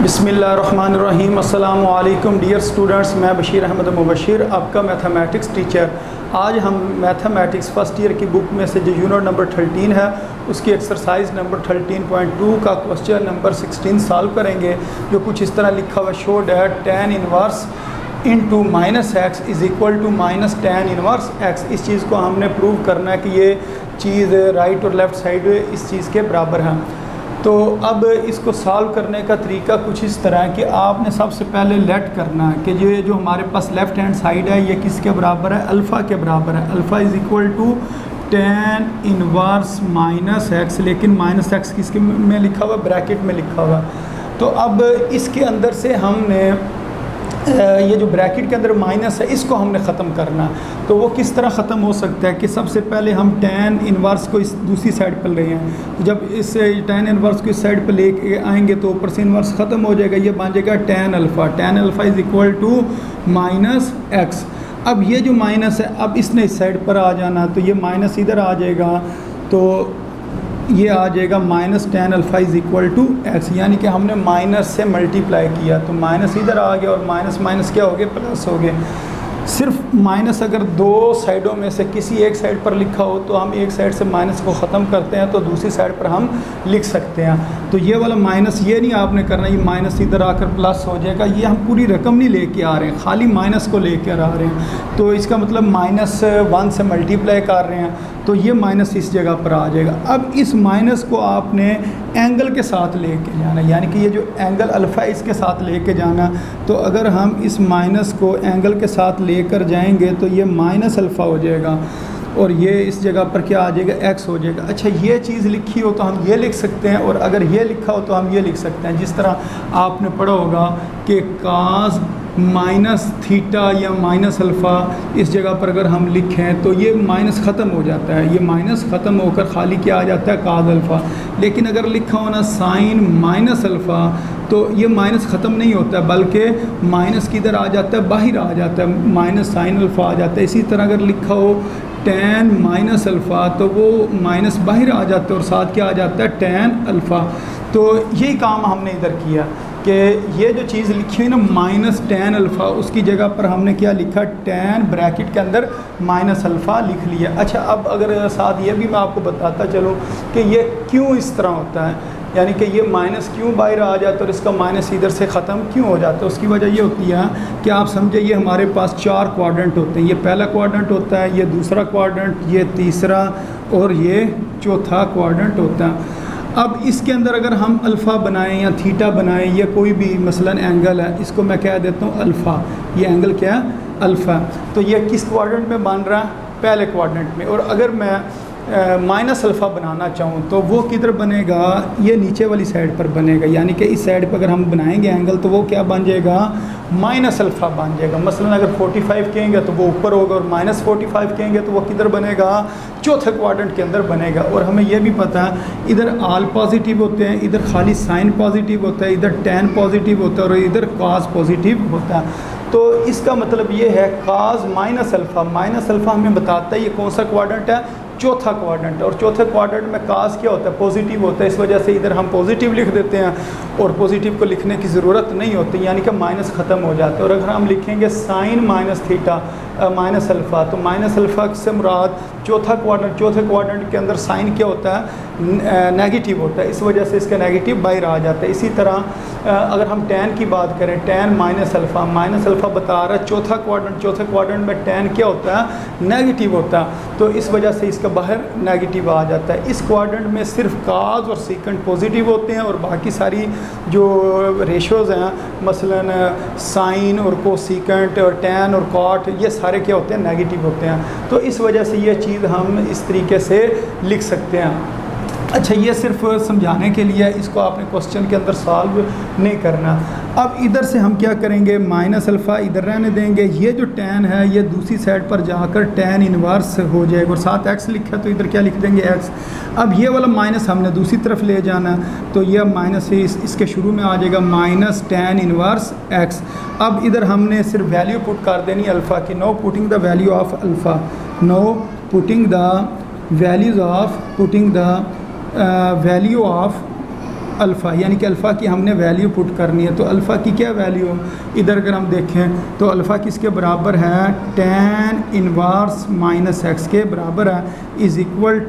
बिस्मिल्लाहिर्रहमानिर्रहीम। अस्सलामु अलैकुम डियर स्टूडेंट्स, मैं बशीर अहमद मुबशिर, आपका मैथमेटिक्स टीचर। आज हम मैथमेटिक्स फ़र्स्ट ईयर की बुक में से जो यूनिट नंबर 13 है उसकी एक्सरसाइज नंबर 13.2 का क्वेश्चन नंबर 16 सॉल्व करेंगे, जो कुछ इस तरह लिखा हुआ show that tan inverse into minus x is equal to minus tan inverse x. इस चीज़ को हमने प्रूव करना है कि ये चीज़ राइट और लेफ़्ट साइड इस चीज़ के बराबर है। तो अब इसको सॉल्व करने का तरीका कुछ इस तरह है कि आपने सबसे पहले लेट करना है कि ये जो हमारे पास लेफ़्ट हैंड साइड है ये किसके बराबर है, अल्फ़ा के बराबर है। Alpha is equal to tan inverse minus x, लेकिन माइनस एक्स किसके में लिखा हुआ, ब्रैकेट में लिखा हुआ। तो अब इसके अंदर से हमने ये जो ब्रैकेट के अंदर माइनस है इसको हमने ख़त्म करना। तो वो किस तरह ख़त्म हो सकता है कि सबसे पहले हम tan इनवर्स को इस दूसरी साइड पर ले हैं। जब इस tan इनवर्स को इस साइड पर ले आएंगे तो ऊपर से इनवर्स ख़त्म हो जाएगा, ये बन जाएगा tan alpha. tan alpha is equal to minus x. अब ये जो माइनस है अब इसने इस साइड पर आ जाना, तो ये माइनस इधर आ जाएगा, तो ये आ जाएगा minus tan alpha is equal to x, यानी कि हमने माइनस से मल्टीप्लाई किया तो माइनस इधर आ गया और माइनस माइनस क्या हो गया, प्लस हो गए। सिर्फ माइनस अगर दो साइडों में से किसी एक साइड पर लिखा हो तो हम एक साइड से माइनस को ख़त्म करते हैं तो दूसरी साइड पर हम लिख सकते हैं। तो ये वाला माइनस ये नहीं आपने करना, ये माइनस इधर आकर प्लस हो जाएगा। ये हम पूरी रकम नहीं लेके आ रहे हैं, खाली माइनस को लेकर आ रहे हैं, तो इसका मतलब -1 से मल्टीप्लाई कर रहे हैं, तो ये माइनस इस जगह पर आ जाएगा। अब इस माइनस को आपने एंगल के साथ लेके जाना, यानी कि ये जो एंगल अल्फ़ा इसके साथ लेके जाना। तो अगर हम इस माइनस को एंगल के साथ लेकर जाएंगे तो ये माइनस अल्फ़ा हो जाएगा और ये इस जगह पर क्या आ जाएगा, एक्स हो जाएगा। अच्छा, ये चीज़ लिखी हो तो हम ये लिख सकते हैं, और अगर ये लिखा हो तो हम ये लिख सकते हैं। जिस तरह आपने पढ़ा होगा कि कास माइनस थीटा या माइनस अल्फ़ा, इस जगह पर अगर हम लिखें तो ये माइनस ख़त्म हो जाता है, ये माइनस ख़त्म होकर खाली क्या आ जाता है, कास अल्फ़ा। लेकिन अगर लिखा हो ना साइन माइनस अल्फ़ा तो ये माइनस ख़त्म नहीं होता बल्कि माइनस किधर आ जाता है, बाहर आ जाता है, माइनस साइन अल्फ़ा आ जाता है। इसी तरह अगर लिखा हो tan माइनस अल्फ़ा तो वो माइनस बाहर आ जाता है और साथ क्या आ जाता है, tan अल्फ़ा। तो यही काम हमने इधर किया कि ये जो चीज़ लिखी हुई ना माइनस tan अल्फ़ा, उसकी जगह पर हमने क्या लिखा, tan ब्रैकेट के अंदर माइनस अल्फ़ा लिख लिया। अच्छा, अब अगर साथ ये भी मैं आपको बताता चलूँ कि ये क्यों इस तरह होता है, यानी कि ये माइनस क्यों बाहर आ जाता है और इसका माइनस इधर से ख़त्म क्यों हो जाता है। उसकी वजह ये होती है कि आप समझे ये हमारे पास 4 क्वाड्रेंट होते हैं। ये पहला क्वाड्रेंट होता है, ये दूसरा क्वाड्रेंट, ये तीसरा और ये चौथा क्वाड्रेंट होता है। अब इसके अंदर अगर हम अल्फ़ा बनाएं या थीटा बनाएं या कोई भी मसलन एंगल है, इसको मैं कह देता हूँ अल्फ़ा, ये एंगल क्या है, अल्फ़ा। तो ये किस क्वाड्रेंट में बन रहा है, पहले क्वाड्रेंट में। और अगर मैं माइनस अल्फ़ा बनाना चाहूँ तो वो किधर बनेगा, ये नीचे वाली साइड पर बनेगा, यानी कि इस साइड पर अगर हम बनाएंगे एंगल तो वो क्या बन जाएगा, माइनस अल्फ़ा बन जाएगा। मसलन अगर 45 कहेंगे तो वो ऊपर होगा, और -45 कहेंगे तो वो किधर बनेगा, चौथे क्वाड्रेंट के अंदर बनेगा। और हमें यह भी पता है इधर आल पॉजिटिव होते हैं, इधर खाली साइन पॉजिटिव होता है, इधर tan पॉजिटिव होता है और इधर cos पॉजिटिव होता है। तो इसका मतलब ये है cos minus alpha, minus alpha हमें बताता है ये कौन सा क्वाड्रेंट है, चौथा क्वाड्रेंट। और चौथे क्वाड्रेंट में कास क्या होता है, पॉजिटिव होता है। इस वजह से इधर हम पॉजिटिव लिख देते हैं और पॉजिटिव को लिखने की ज़रूरत नहीं होती, यानी कि माइनस ख़त्म हो जाता है। और अगर हम लिखेंगे sine minus theta minus alpha, तो माइनस अल्फ़ा से मुराद चौथा क्वाड्रेंट, चौथे क्वाड्रेंट के अंदर साइन क्या होता है, नेगेटिव होता है, इस वजह से इसका नेगेटिव बाहर आ जाता है। इसी तरह अगर हम tan की बात करें, tan माइनस अल्फ़ा बता रहा है चौथा क्वाड्रेंट, चौथे क्वाड्रेंट में tan क्या होता है, नेगेटिव होता है, तो इस वजह से इसका बाहर नेगेटिव आ जाता है। इस क्वाड्रेंट में सिर्फ काज और सीकेंट पॉजिटिव होते हैं और बाकी सारी जो रेशोज़ हैं, मसलन साइन और कोसीकेंट और tan और कॉट, ये सारे क्या होते हैं, नेगेटिव होते हैं। तो इस वजह से ये चीज़ हम इस तरीके से लिख सकते हैं। अच्छा, ये सिर्फ समझाने के लिए, इसको आपने क्वेश्चन के अंदर सॉल्व नहीं करना। अब इधर से हम क्या करेंगे, माइनस अल्फ़ा इधर रहने देंगे, ये जो tan है ये दूसरी साइड पर जाकर tan इनवर्स हो जाएगा और साथ x लिखा तो इधर क्या लिख देंगे, x। अब ये वाला माइनस हमने दूसरी तरफ ले जाना, तो ये माइनस से इसके शुरू में आ जाएगा माइनस tan इनवर्स x। अब इधर हमने सिर्फ वैल्यू पुट कर देनी अल्फ़ा की, know putting the value of alpha, know putting the values of, putting the value of alpha, यानी कि अल्फ़ा की हमने वैल्यू पुट करनी है। तो अल्फ़ा की क्या वैल्यू, इधर अगर हम देखें तो अल्फ़ा किसके बराबर है, tan इनवर्स माइनस एक्स के बराबर है, इज़ इक्वल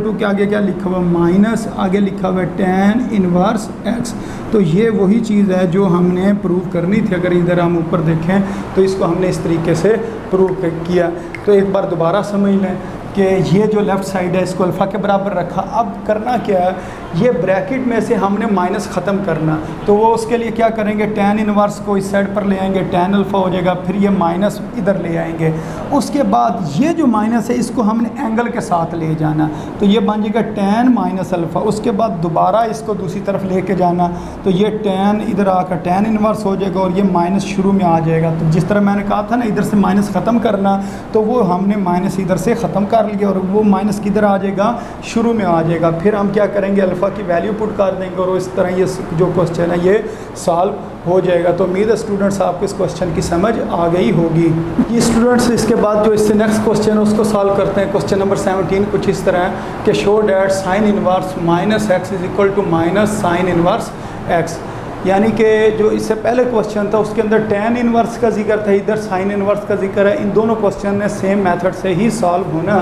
टू के आगे क्या लिखा हुआ, माइनस आगे लिखा हुआ है tan इनवर्स एक्स। तो ये वही चीज़ है जो हमने प्रूव करनी थी। अगर इधर हम ऊपर देखें तो इसको हमने इस तरीके से प्रूव किया। तो एक बार दोबारा समझ लें कि ये जो लेफ़्ट साइड है इसको अल्फ़ा के बराबर रखा। अब करना क्या है, ये ब्रैकेट में से हमने माइनस ख़त्म करना, तो वो उसके लिए क्या करेंगे, tan इनवर्स को इस साइड पर ले आएंगे, tan अल्फ़ा हो जाएगा, फिर ये माइनस इधर ले आएंगे। उसके बाद ये जो माइनस है इसको हमने एंगल के साथ ले जाना, तो ये बन जाएगा tan माइनस अल्फ़ा। उसके बाद दोबारा इसको दूसरी तरफ लेके जाना, तो ये tan इधर आकर tan इनवर्स हो जाएगा और ये माइनस शुरू में आ जाएगा। तो जिस तरह मैंने कहा था ना इधर से माइनस ख़त्म करना, तो वो हमने माइनस इधर से ख़त्म कर लिया और वो माइनस किधर आ जाएगा, शुरू में आ जाएगा। फिर हम क्या करेंगे, अल्फ़ा की वैल्यू पुट कर देंगे और इस तरह ये जो क्वेश्चन है ये सॉल्व हो जाएगा। तो उम्मीद है स्टूडेंट्स आपको इस क्वेश्चन की समझ आ गई होगी। ये स्टूडेंट्स इसके बाद जो इससे नेक्स्ट क्वेश्चन है उसको सॉल्व करते हैं। क्वेश्चन नंबर 17 कुछ इस तरह है कि show that sine inverse minus x is equal to minus sine inverse x. यानी कि जो इससे पहले क्वेश्चन था उसके अंदर tan इनवर्स का जिक्र था, इधर साइन इनवर्स का जिक्र है। इन दोनों क्वेश्चन ने सेम मेथड से ही सॉल्व होना।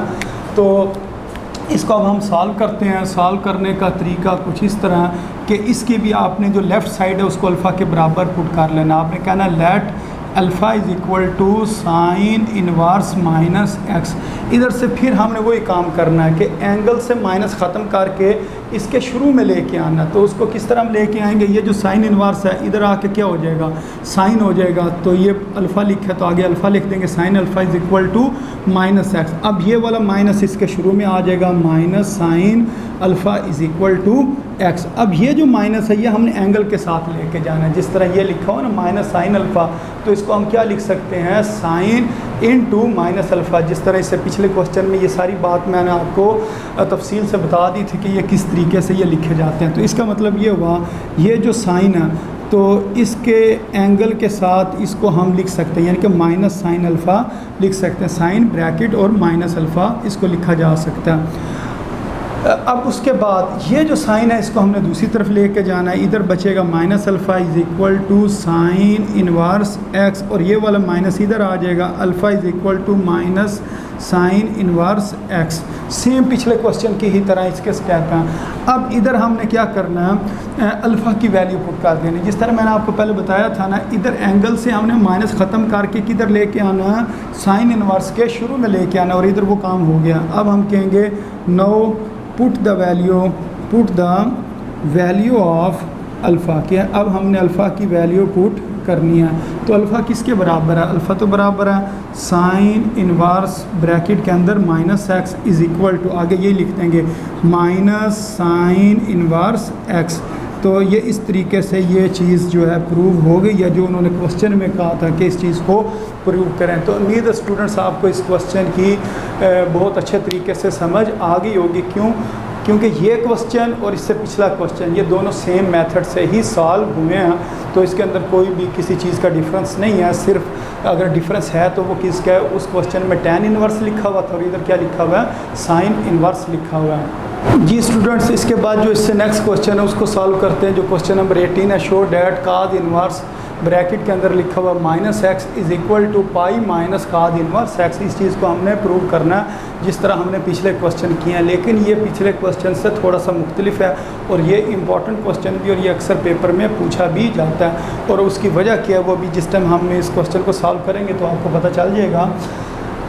तो इसको अब हम सॉल्व करते हैं। सॉल्व करने का तरीका कुछ इस तरह कि इसकी भी आपने जो लेफ़्ट साइड है उसको अल्फ़ा के बराबर पुट कर लेना। आपने कहना let alpha is equal to sine inverse minus x. इधर से फिर हमने वही काम करना है कि एंगल से माइनस ख़त्म करके इसके शुरू में लेके आना। तो उसको किस तरह हम लेके आएंगे, ये जो साइन इनवर्स है इधर आके क्या हो जाएगा, साइन हो जाएगा। तो ये अल्फ़ा लिखा है तो आगे अल्फ़ा लिख देंगे, sine alpha is equal to minus x. अब ये वाला माइनस इसके शुरू में आ जाएगा, minus sine alpha is equal to x. अब ये जो माइनस है ये हमने एंगल के साथ लेके जाना है। जिस तरह ये लिखा हो ना माइनस साइन अल्फ़ा, तो इसको हम क्या लिख सकते हैं, sine into minus alpha. जिस तरह इससे पिछले क्वेश्चन में ये सारी बात मैंने आपको तफसील से बता दी थी कि ये किस तरीके से ये लिखे जाते हैं। तो इसका मतलब ये हुआ, ये जो साइन है तो इसके एंगल के साथ इसको हम लिख सकते हैं, यानी कि माइनस साइन अल्फ़ा लिख सकते हैं। साइन ब्रैकेट और माइनस अल्फ़ा इसको लिखा जा सकता है। अब उसके बाद ये जो साइन है इसको हमने दूसरी तरफ लेके जाना है। इधर बचेगा minus alpha is equal to sine inverse x और ये वाला माइनस इधर आ जाएगा, alpha is equal to minus sine inverse x. Same पिछले क्वेश्चन की ही तरह इसके स्टेप हैं। अब इधर हमने क्या करना है, अल्फ़ा की वैल्यू पुट कर देनी। जिस तरह मैंने आपको पहले बताया था ना, इधर एंगल से हमने माइनस ख़त्म करके किधर लेके आना है, साइन इनवर्स के शुरू में लेके आना, और इधर वो काम हो गया। अब हम कहेंगे know put the value of alpha के। अब हमने अल्फ़ा की वैल्यू पुट करनी है। तो अल्फ़ा किसके बराबर है, अल्फ़ा तो बराबर है साइन इनवर्स ब्रैकेट के अंदर minus x is equal to, आगे ये लिख देंगे माइनस साइन इनवर्स एक्स। तो ये इस तरीके से ये चीज़ जो है प्रूव हो गई, या जो उन्होंने क्वेश्चन में कहा था कि इस चीज़ को प्रूव करें। तो उम्मीद है स्टूडेंट्स आपको इस क्वेश्चन की बहुत अच्छे तरीके से समझ आ गई होगी। क्योंकि ये क्वेश्चन और इससे पिछला क्वेश्चन ये दोनों सेम मेथड से ही सॉल्व हुए हैं। तो इसके अंदर कोई भी किसी चीज़ का डिफरेंस नहीं है। सिर्फ अगर डिफरेंस है तो वो किसका है, उस क्वेश्चन में tan इनवर्स लिखा हुआ था और इधर क्या लिखा हुआ है, साइन इनवर्स लिखा हुआ है। जी स्टूडेंट्स, इसके बाद जो इससे नेक्स्ट क्वेश्चन है उसको सॉल्व करते हैं। जो क्वेश्चन नंबर 18 है, show that cot inverse bracket के अंदर लिखा हुआ minus x is equal to pi minus cot inverse x. इस चीज़ को हमने प्रूव करना है जिस तरह हमने पिछले क्वेश्चन किए हैं, लेकिन ये पिछले क्वेश्चन से थोड़ा सा मुख्तलिफ है और ये इंपॉर्टेंट क्वेश्चन भी, और ये अक्सर पेपर में पूछा भी जाता है। और उसकी वजह क्या है वो भी जिस टाइम हमने इस क्वेश्चन को सॉल्व करेंगे तो आपको पता चल जाएगा।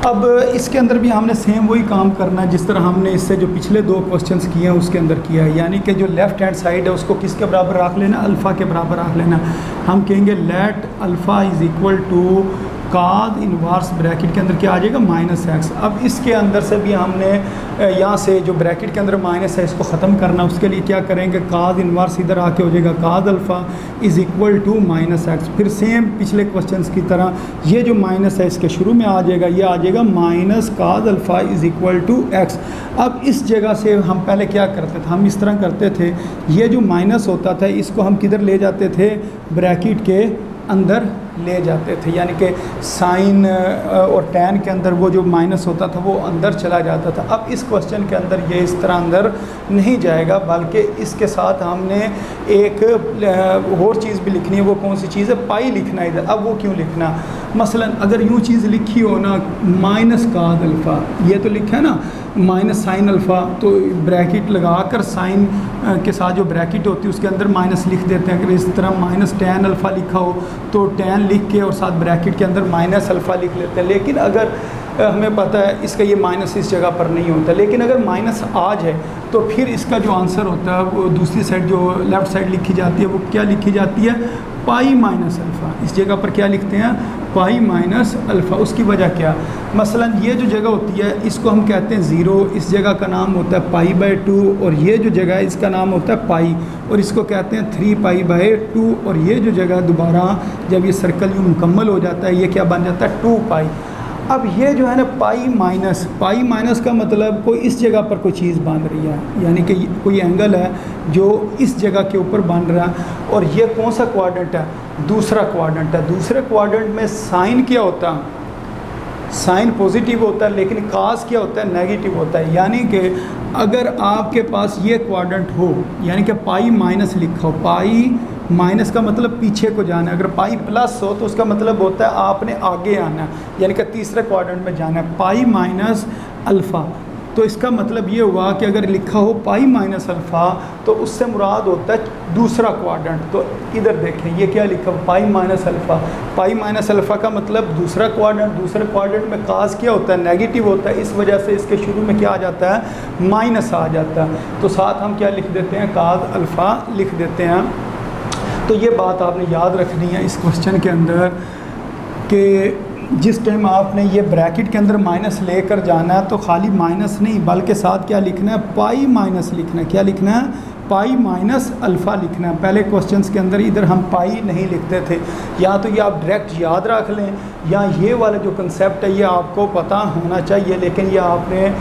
अब इसके अंदर भी हमने सेम वही काम करना है जिस तरह हमने इससे जो पिछले दो क्वेश्चंस किए हैं उसके अंदर किया है। यानी कि जो लेफ़्ट हैंड साइड है उसको किसके बराबर रख लेना, अल्फ़ा के बराबर रख लेना। हम कहेंगे let alpha is equal to cot inverse bracket के अंदर क्या आ जाएगा, माइनस एक्स। अब इसके अंदर से भी हमने यहाँ से जो ब्रैकेट के अंदर माइनस है इसको ख़त्म करना। उसके लिए क्या करेंगे, काद इनवर्स इधर आके हो जाएगा cot alpha is equal to minus x. फिर सेम पिछले क्वेश्चंस की तरह ये जो माइनस है इसके शुरू में आ जाएगा, ये आ जाएगा minus cot alpha is equal to x. अब इस जगह से हम पहले क्या करते थे, हम इस तरह करते थे, ये जो माइनस होता था इसको हम किधर ले जाते थे, ब्रैकेट के अंदर ले जाते थे, यानी कि साइन और टैन के अंदर वो जो माइनस होता था वो अंदर चला जाता था। अब इस क्वेश्चन के अंदर ये इस तरह अंदर नहीं जाएगा, बल्कि इसके साथ हमने एक और चीज़ भी लिखनी है। वो कौन सी चीज़ है? पाई लिखना है इधर। अब वो क्यों लिखना? मसलन अगर यूँ चीज़ लिखी हो ना, माइनस काद अल्फ़ा, ये तो लिखा है ना, माइनस साइन अल्फ़ा, तो ब्रैकेट लगाकर साइन के साथ जो ब्रैकेट होती है उसके अंदर माइनस लिख देते हैं। अगर इस तरह माइनस टैन अल्फ़ा लिखा हो तो टैन लिख के और साथ ब्रैकेट के अंदर माइनस अल्फ़ा लिख लेते हैं। लेकिन अगर हमें पता है इसका ये माइनस इस जगह पर नहीं होता, लेकिन अगर माइनस आ जाए तो फिर इसका जो आंसर होता है वो दूसरी साइड जो लेफ़्ट साइड लिखी जाती है वो क्या लिखी जाती है? Pi minus alpha. इस जगह पर क्या लिखते हैं? Pi minus alpha. उसकी वजह क्या? मसलन ये जो जगह होती है इसको हम कहते हैं ज़ीरो, इस जगह का नाम होता है पाई बाय 2, और ये जो जगह है इसका नाम होता है पाई, और इसको कहते हैं 3 पाई बाय 2, और ये जो जगह दोबारा जब ये सर्कल यूँ मुकम्मल हो जाता है ये क्या बन जाता है? 2 पाई। अब ये जो है ना पाई माइनस का मतलब कोई इस जगह पर कोई चीज़ बन रही है, यानी कि कोई एंगल है जो इस जगह के ऊपर बन रहा है, और ये कौन सा क्वाड्रेंट है? दूसरा क्वाड्रेंट है। दूसरे क्वाड्रेंट में साइन क्या होता है? साइन पॉजिटिव होता है, लेकिन काज क्या होता है? नेगेटिव होता है। यानी कि अगर आपके पास ये क्वाड्रेंट हो, यानी कि पाई माइनस लिखा हो, पाई माइनस का मतलब पीछे को जाना है, अगर पाई प्लस हो तो उसका मतलब होता है आपने आगे आना है, यानी कि तीसरे क्वाड्रेंट में जाना है। पाई माइनस अल्फ़ा, तो इसका मतलब ये हुआ कि अगर लिखा हो पाई माइनस अल्फ़ा तो उससे मुराद होता है दूसरा क्वाड्रेंट। तो इधर देखें ये क्या लिखा हो? Pi minus alpha. Pi minus alpha का मतलब दूसरा क्वाड्रेंट। दूसरे क्वाड्रेंट में काज क्या होता है? नेगेटिव होता है, इस वजह से इसके शुरू में क्या आ जाता है? माइनस आ जाता है। तो साथ हम क्या लिख देते हैं? काज अल्फ़ा लिख देते हैं। तो ये बात आपने याद रखनी है इस क्वेश्चन के अंदर कि जिस टाइम आपने ये ब्रैकेट के अंदर माइनस लेकर जाना है तो खाली माइनस नहीं बल्कि साथ क्या लिखना है? पाई माइनस लिखना है। क्या लिखना है? पाई माइनस अल्फ़ा लिखना है। पहले क्वेश्चंस के अंदर इधर हम पाई नहीं लिखते थे, या तो ये आप डायरेक्ट याद रख लें या ये वाला जो कंसेप्ट है ये आपको पता होना चाहिए, लेकिन ये आपने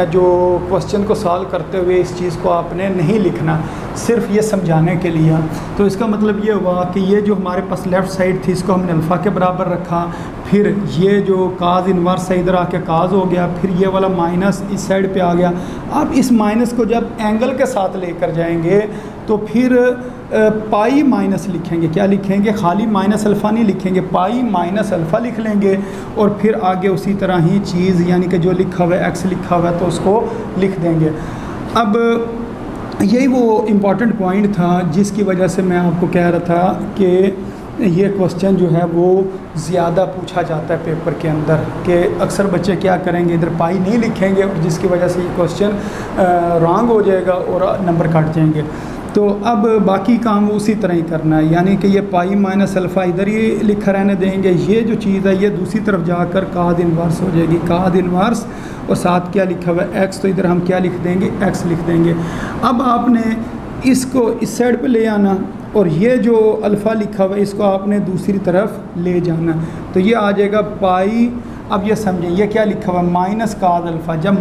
जो क्वेश्चन को सॉल्व करते हुए इस चीज़ को आपने नहीं लिखना, सिर्फ ये समझाने के लिए। तो इसका मतलब ये हुआ कि ये जो हमारे पास लेफ़्ट साइड थी इसको हमने अल्फ़ा के बराबर रखा, फिर ये जो काज इन्वर्स है इधर आके काज हो गया, फिर ये वाला माइनस इस साइड पे आ गया। अब इस माइनस को जब एंगल के साथ लेकर जाएंगे तो फिर पाई माइनस लिखेंगे। क्या लिखेंगे? खाली माइनस अल्फ़ा नहीं लिखेंगे, पाई माइनस अल्फ़ा लिख लेंगे, और फिर आगे उसी तरह ही चीज़ यानी कि जो लिखा हुआ है एक्स लिखा हुआ है तो उसको लिख देंगे। अब यही वो इम्पॉर्टेंट पॉइंट था जिसकी वजह से मैं आपको कह रहा था कि ये क्वेश्चन जो है वो ज़्यादा पूछा जाता है पेपर के अंदर, कि अक्सर बच्चे क्या करेंगे इधर पाई नहीं लिखेंगे और जिसकी वजह से ये क्वेश्चन रॉन्ग हो जाएगा और नंबर काट जाएंगे। तो अब बाकी काम उसी तरह ही करना है, यानी कि ये पाई माइनस अल्फ़ा इधर ही लिखा रहने देंगे। ये जो चीज़ है ये दूसरी तरफ जाकर काद इन्वर्स हो जाएगी, काद इन्वर्स, और साथ क्या लिखा हुआ है? एक्स, तो इधर हम क्या लिख देंगे? एक्स लिख देंगे। अब आपने इसको इस साइड पे ले आना और ये जो अल्फ़ा लिखा हुआ है इसको आपने दूसरी तरफ ले जाना, तो ये आ जाएगा पाई। अब ये समझें ये क्या लिखा हुआ है? माइनस काज अल्फ़ा। जब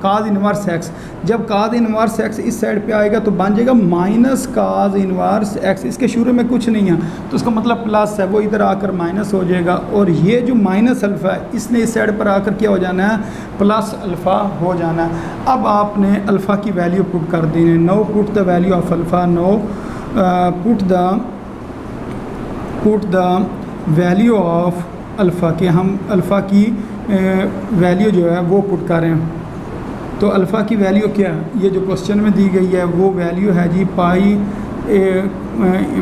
काज इन्वर्स एक्स, जब काज इन्वर्स एक्स इस साइड पे आएगा तो बन जाएगा माइनस काज इन्वर्स एक्स। इसके शुरू में कुछ नहीं है तो उसका मतलब प्लस है, वो इधर आकर माइनस हो जाएगा, और ये जो माइनस अल्फ़ा है इसने इस साइड पर आकर क्या हो जाना है? प्लस अल्फ़ा हो जाना है। अब आपने अल्फ़ा की वैल्यू पुट कर देनी है। Know put the value of alpha, know put the value of alpha, कि हम अल्फ़ा की वैल्यू जो है वो पुट करें। तो अल्फ़ा की वैल्यू क्या है? ये जो क्वेश्चन में दी गई है वो वैल्यू है जी pi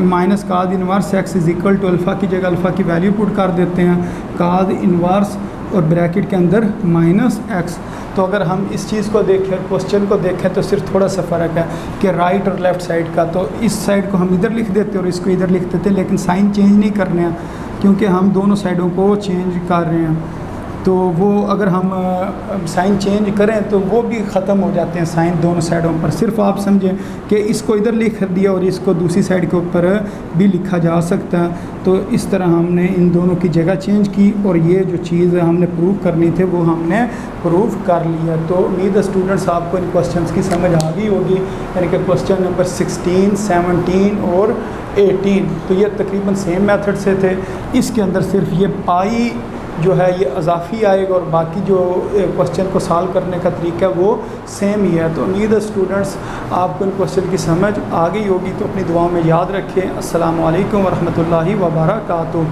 minus cot inverse x is equal to alpha की जगह अल्फ़ा की वैल्यू पुट कर देते हैं, काज इन्वर्स और ब्रैकेट के अंदर माइनस एक्स। तो अगर हम इस चीज़ को देखें, क्वेश्चन को देखें, तो सिर्फ थोड़ा सा फ़र्क है कि राइट और लेफ़्ट साइड का। तो इस साइड को हम इधर लिख देते और इसको इधर लिख देते, लेकिन साइन चेंज नहीं करने हैं क्योंकि हम दोनों साइडों को चेंज कर रहे हैं। तो वो अगर हम साइन चेंज करें तो वो भी ख़त्म हो जाते हैं साइन दोनों साइडों पर। सिर्फ आप समझें कि इसको इधर लिख दिया और इसको दूसरी साइड के ऊपर भी लिखा जा सकता है। तो इस तरह हमने इन दोनों की जगह चेंज की और ये जो चीज़ हमने प्रूव करनी थी वो हमने प्रूव कर लिया। तो उम्मीद है स्टूडेंट्स आपको इन क्वेश्चंस की समझ आ गई होगी, यानी कि क्वेश्चन नंबर 16, 17 और 18। तो ये तकरीबन सेम मेथड से थे। इसके अंदर सिर्फ ये पाई जो है ये अजाफ़ी आएगा और बाकी जो क्वेश्चन को सॉल्व करने का तरीका है वो सेम ही है। तो उम्मीद है स्टूडेंट्स आपको इन क्वेश्चन की समझ आ गई होगी। तो अपनी दुआओं में याद रखें। अस्सलामु अलैकुम वरहमतुल्लाहि वबरकातुहू।